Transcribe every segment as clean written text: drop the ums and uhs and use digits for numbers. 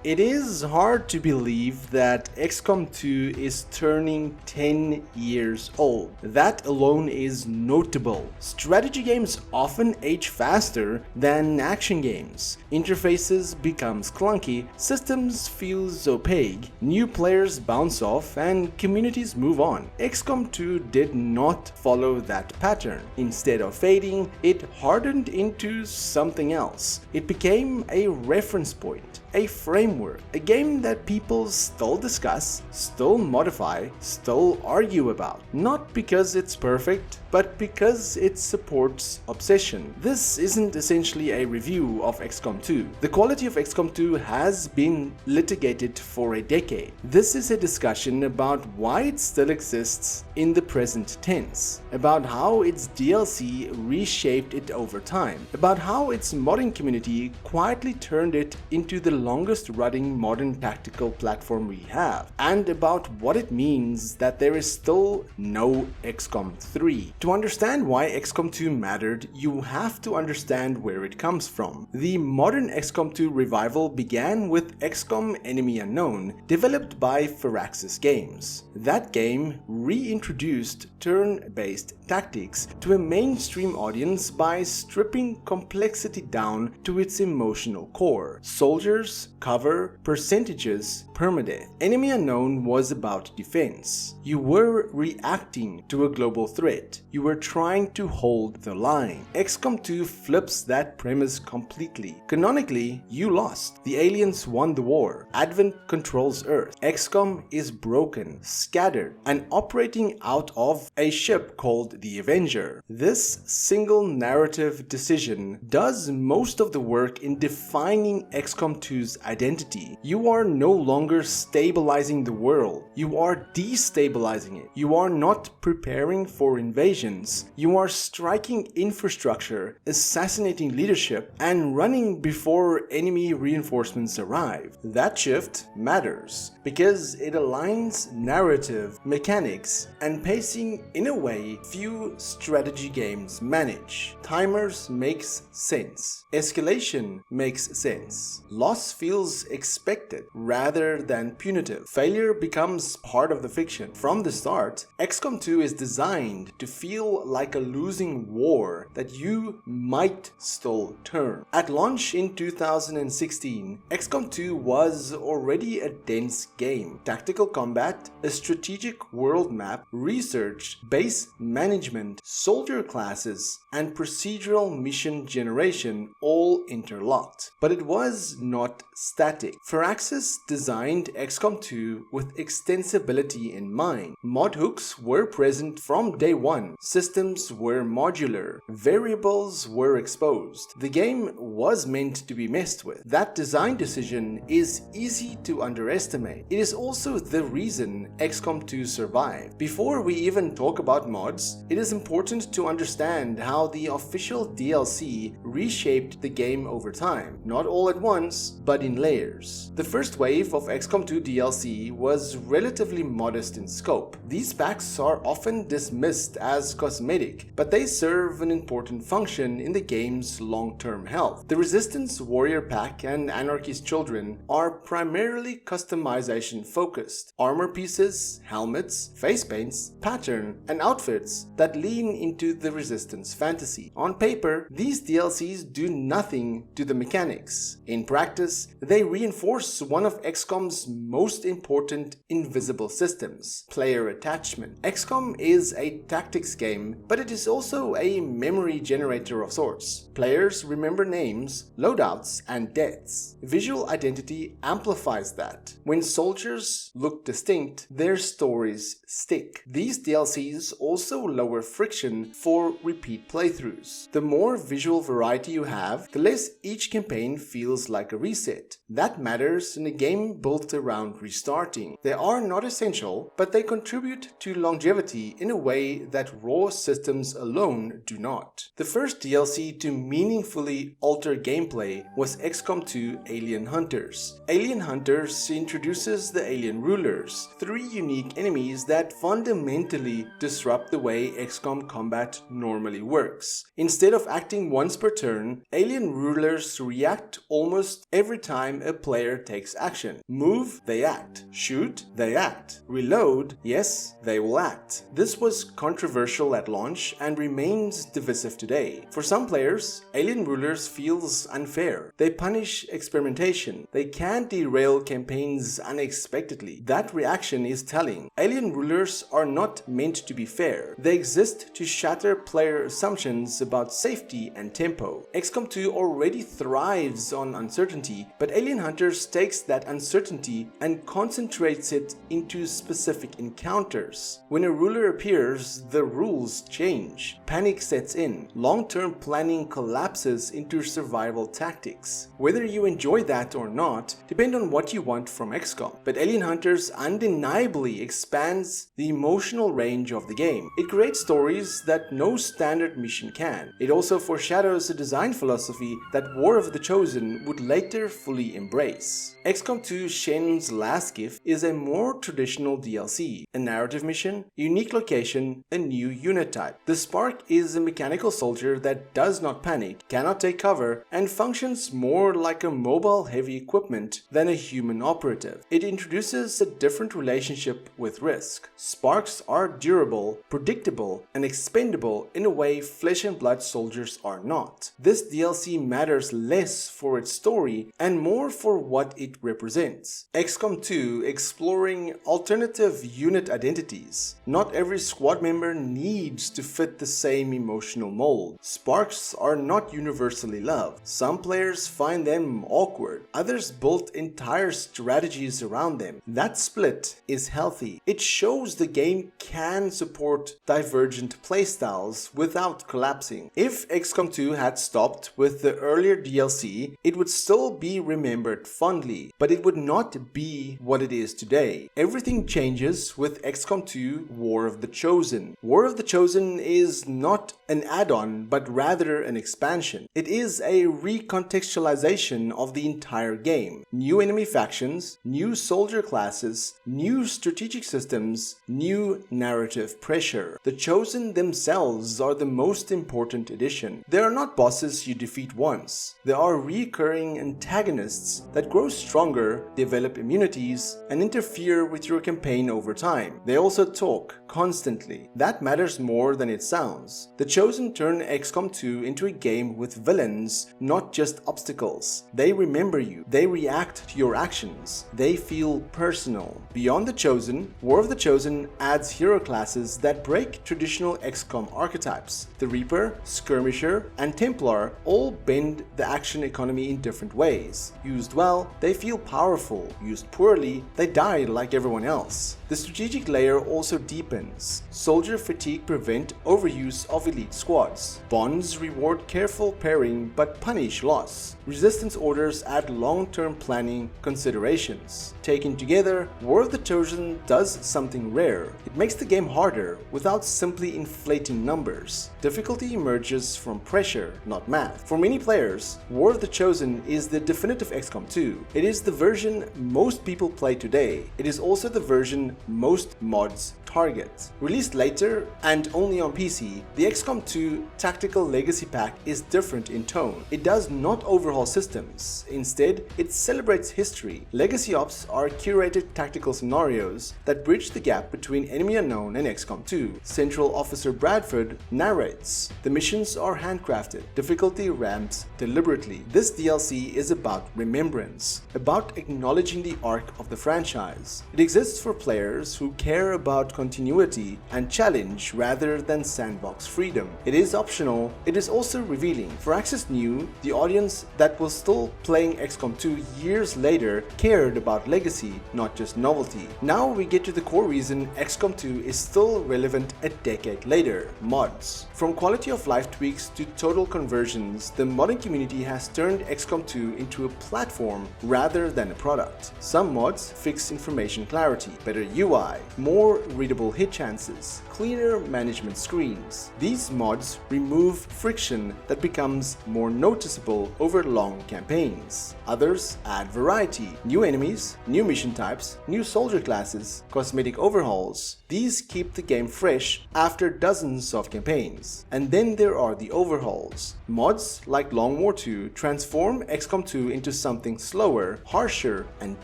It is hard to believe that XCOM 2 is turning 10 years old. That alone is notable. Strategy games often age faster than action games. Interfaces becomes clunky, systems feels opaque, new players bounce off, and communities move on. XCOM 2 did not follow that pattern. Instead of fading, it hardened into something else. It became a reference point, a framework, a game that people still discuss, still modify, still argue about. Not because it's perfect, but because it supports obsession. This isn't essentially a review of XCOM 2. The quality of XCOM 2 has been litigated for a decade. This is a discussion about why it still exists in the present tense, about how its DLC reshaped it over time, about how its modding community quietly turned it into the longest running modern tactical platform we have, and about what it means that there is still no XCOM 3. To understand why XCOM 2 mattered, you have to understand where it comes from. The modern XCOM 2 revival began with XCOM Enemy Unknown, developed by Firaxis Games. That game reintroduced turn-based tactics to a mainstream audience by stripping complexity down to its emotional core. Soldiers, cover, percentages, permadeath. Enemy Unknown was about defense. You were reacting to a global threat. You were trying to hold the line. XCOM 2 flips that premise completely. Canonically, you lost. The aliens won the war. Advent controls Earth. XCOM is broken, scattered, and operating out of a ship called the Avenger. This single narrative decision does most of the work in defining XCOM 2's identity. You are no longer stabilizing the world. You are destabilizing it. You are not preparing for invasions. You are striking infrastructure, assassinating leadership, and running before enemy reinforcements arrive. That shift matters because it aligns narrative, mechanics, and pacing in a way few strategy games manage. Timers makes sense. Escalation makes sense. Loss feels expected rather than punitive. Failure becomes part of the fiction. From the start, XCOM 2 is designed to feel like a losing war that you might still turn. At launch in 2016, XCOM 2 was already a dense game. Tactical combat, a strategic world map, research, base management, soldier classes, and procedural mission generation all interlocked. But it was not static. Firaxis designed XCOM 2 with extensibility in mind. Mod hooks were present from day one. Systems were modular. Variables were exposed. The game was meant to be messed with. That design decision is easy to underestimate. It is also the reason XCOM 2 survived. Before we even talk about mods, it is important to understand how the official DLC reshaped the game over time. Not all at once, but in layers. The first wave of XCOM 2 DLC was relatively modest in scope. These packs are often dismissed as cosmetic, but they serve an important function in the game's long-term health. The Resistance Warrior Pack and Anarchy's Children are primarily customization focused. Armor pieces, helmets, face paints, pattern, and outfits that lean into the Resistance fantasy. On paper, these DLCs do nothing to the mechanics. In practice, they reinforce one of XCOM's most important invisible systems, player attachment. XCOM is a tactics game, but it is also a memory generator of sorts. Players remember names, loadouts, and deaths. Visual identity amplifies that. When soldiers look distinct, their stories stick. These DLCs also lower friction for repeat playthroughs. The more visual variety you have, the less each campaign feels like a reset. That matters in a game built built around restarting. They are not essential, but they contribute to longevity in a way that raw systems alone do not. The first DLC to meaningfully alter gameplay was XCOM 2 Alien Hunters. Alien Hunters introduces the Alien Rulers, 3 unique enemies that fundamentally disrupt the way XCOM combat normally works. Instead of acting once per turn, Alien Rulers react almost every time a player takes action. Move, they act. Shoot, they act. Reload, yes, they will act. This was controversial at launch and remains divisive today. For some players, Alien Rulers feels unfair. They punish experimentation. They can derail campaigns unexpectedly. That reaction is telling. Alien Rulers are not meant to be fair. They exist to shatter player assumptions about safety and tempo. XCOM 2 already thrives on uncertainty, but Alien Hunters takes that uncertainty and concentrates it into specific encounters. When a ruler appears, the rules change. Panic sets in. Long-term planning collapses into survival tactics. Whether you enjoy that or not depends on what you want from XCOM, but Alien Hunters undeniably expands the emotional range of the game. It creates stories that no standard mission can. It also foreshadows a design philosophy that War of the Chosen would later fully embrace. XCOM 2 Shen's Last Gift is a more traditional DLC, a narrative mission, unique location, a new unit type. The Spark is a mechanical soldier that does not panic, cannot take cover, and functions more like a mobile-heavy equipment than a human operative. It introduces a different relationship with risk. Sparks are durable, predictable, and expendable in a way flesh and blood soldiers are not. This DLC matters less for its story and more for what it represents. XCOM 2 exploring alternative unit identities. Not every squad member needs to fit the same emotional mold. Sparks are not universally loved. Some players find them awkward. Others build entire strategies around them. That split is healthy. It shows the game can support divergent playstyles without collapsing. If XCOM 2 had stopped with the earlier DLC, it would still be remembered fondly, but it would not be what it is today. Everything changes with XCOM 2 War of the Chosen. War of the Chosen is not an add-on, but rather an expansion. It is a recontextualization of the entire game. New enemy factions, new soldier classes, new strategic systems, new narrative pressure. The Chosen themselves are the most important addition. They are not bosses you defeat once. They are recurring antagonists that grow stronger, develop immunities, and interfere with your campaign over time. They also talk constantly. That matters more than it sounds. The Chosen turn XCOM 2 into a game with villains, not just obstacles. They remember you. They react to your actions. They feel personal. Beyond the Chosen, War of the Chosen adds hero classes that break traditional XCOM archetypes. The Reaper, Skirmisher, and Templar all bend the action economy in different ways. Used well, they feel powerful. Used poorly, they die like everyone else. The strategic layer also deepens. Soldier fatigue prevent overuse of elite squads. Bonds reward careful pairing but punish loss. Resistance orders add long-term planning considerations. Taken together, War of the Chosen does something rare. It makes the game harder without simply inflating numbers. Difficulty emerges from pressure, not math. For many players, War of the Chosen is the definitive XCOM 2. It is the version most people play today. It is also the version most mods target. Released later and only on PC, the XCOM 2 Tactical Legacy Pack is different in tone. It does not overhaul systems. Instead, it celebrates history. Legacy Ops are curated tactical scenarios that bridge the gap between Enemy Unknown and XCOM 2. Central Officer Bradford narrates. The missions are handcrafted. Difficulty ramps deliberately. This DLC is about remembrance, about acknowledging the arc of the franchise. It exists for players who care about continuity and challenge rather than sandbox freedom. It is optional, it is also revealing. Firaxis knew the audience that was still playing XCOM 2 years later cared about legacy, not just novelty. Now we get to the core reason XCOM 2 is still relevant a decade later: mods. From quality of life tweaks to total conversions, the modding community has turned XCOM 2 into a platform rather than a product. Some mods fix information clarity, better UI, more readable hit chances, cleaner management screens. These mods remove friction that becomes more noticeable over long campaigns. Others add variety, new enemies, new mission types, new soldier classes, cosmetic overhauls. These keep the game fresh after dozens of campaigns. And then there are the overhauls. Mods like Long War 2 transform XCOM 2 into something slower, harsher, and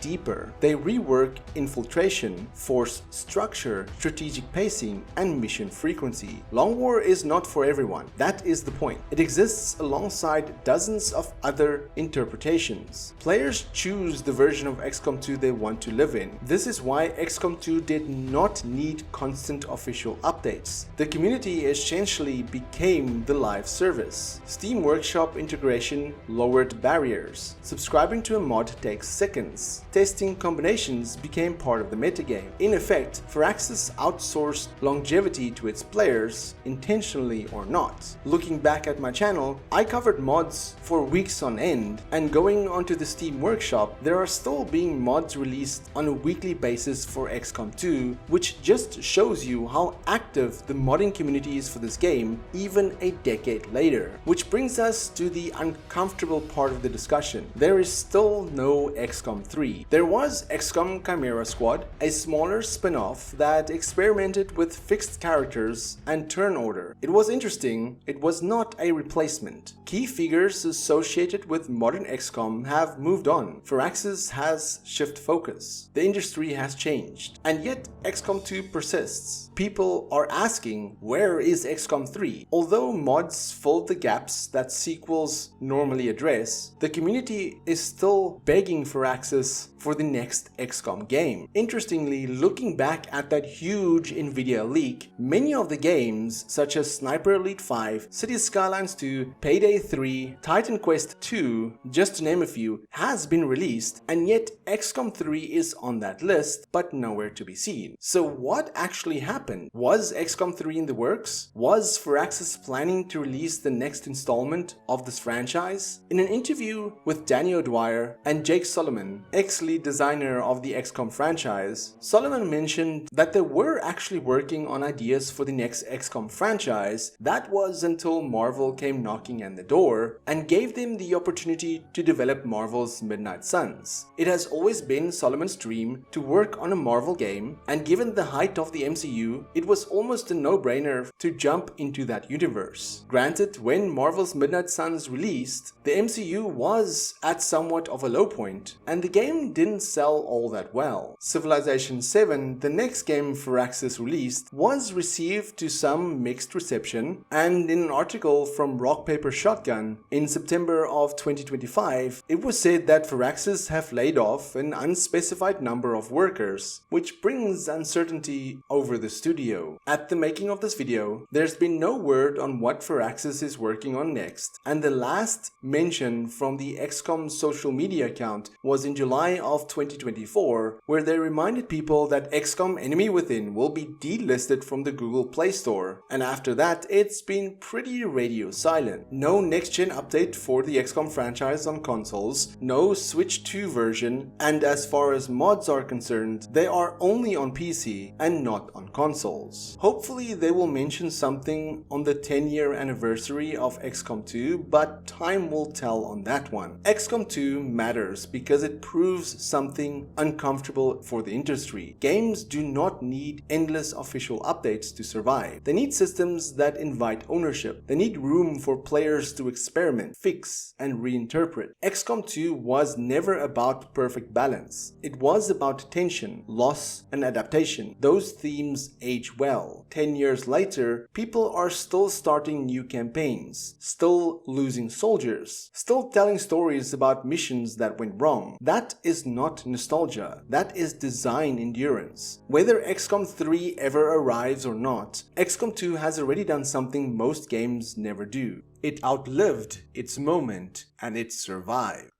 deeper. They rework infiltration, force structure, strategic pacing, and mission frequency. Long War is not for everyone. That is the point. It exists alongside dozens of other interpretations. Players choose the version of XCOM 2 they want to live in. This is why XCOM 2 did not need constant official updates. The community essentially became the live service. Steam Workshop integration lowered barriers. Subscribing to a mod takes seconds. Testing combinations became part of the metagame. In effect, Firaxis outsourced longevity to its players, intentionally or not. Looking back at my channel, I covered mods for weeks on end, and going onto the Steam Workshop, there are still being mods released on a weekly basis for XCOM 2, which just shows you how active the modding community is for this game even a decade later. Which brings us to the uncomfortable part of the discussion. There is still no XCOM 3. There was XCOM Chimera Squad, a smaller spin-off that experimented with fixed characters and turn order. It was interesting, it was not a replacement. Key figures associated with modern XCOM have moved on. Firaxis has shifted focus. The industry has changed. And yet XCOM 2 persists. People are asking, where is XCOM 3? Although mods filled the gaps that sequels normally address, the community is still begging Firaxis for the next XCOM game. Interestingly, looking back at that huge Nvidia leak, many of the games such as Sniper Elite 5, Cities Skylines 2, Payday 3, Titan Quest 2, just to name a few, has been released, and yet XCOM 3 is on that list but nowhere to be seen. So what actually happened? Was XCOM 3 in the works? Was Firaxis planning to release the next installment of this franchise? In an interview with Danny O'Dwyer and Jake Solomon, ex-lead designer of the XCOM franchise, Solomon mentioned that they were actually working on ideas for the next XCOM franchise. That was until Marvel came knocking at the door and gave them the opportunity to develop Marvel's Midnight Suns. It has always been Solomon's dream to work on a Marvel game, and given the height of the MCU, it was almost a no-brainer to jump into that universe. Granted, when Marvel's Midnight Suns released, the MCU was at somewhat of a low point, and the game didn't sell all that well. Civilization 7, the next game Firaxis released, was received to some mixed reception, and in an article from Rock Paper Shotgun in September of 2025, it was said that Firaxis have laid off an unspecified number of workers, which brings uncertainty over the studio. At the making of this video, there's been no word on what Firaxis is working on next, and the last mention from the XCOM social media account was in July of 2024, where they reminded people that XCOM Enemy Within will be delisted from the Google Play Store, and after that it's been pretty radio silent. No next-gen update for the XCOM franchise on consoles, no Switch 2 version, and as far as mods are concerned, they are only on PC and not on consoles. Hopefully they will mention something on the 10-year anniversary of XCOM 2, but time will tell on that one. XCOM 2 matters because it proves something uncomfortable for the industry. Games do not need endless official updates to survive. They need systems that invite ownership. They need room for players to experiment, fix, and reinterpret. XCOM 2 was never about perfect balance. It was about tension, loss, and adaptation. Those themes age well. 10 years later, people are still starting new campaigns, still losing soldiers, still telling stories about missions that went wrong. That is not nostalgia. That is design endurance. Whether XCOM XCOM 3 ever arrives or not, XCOM 2 has already done something most games never do. It outlived its moment and it survived.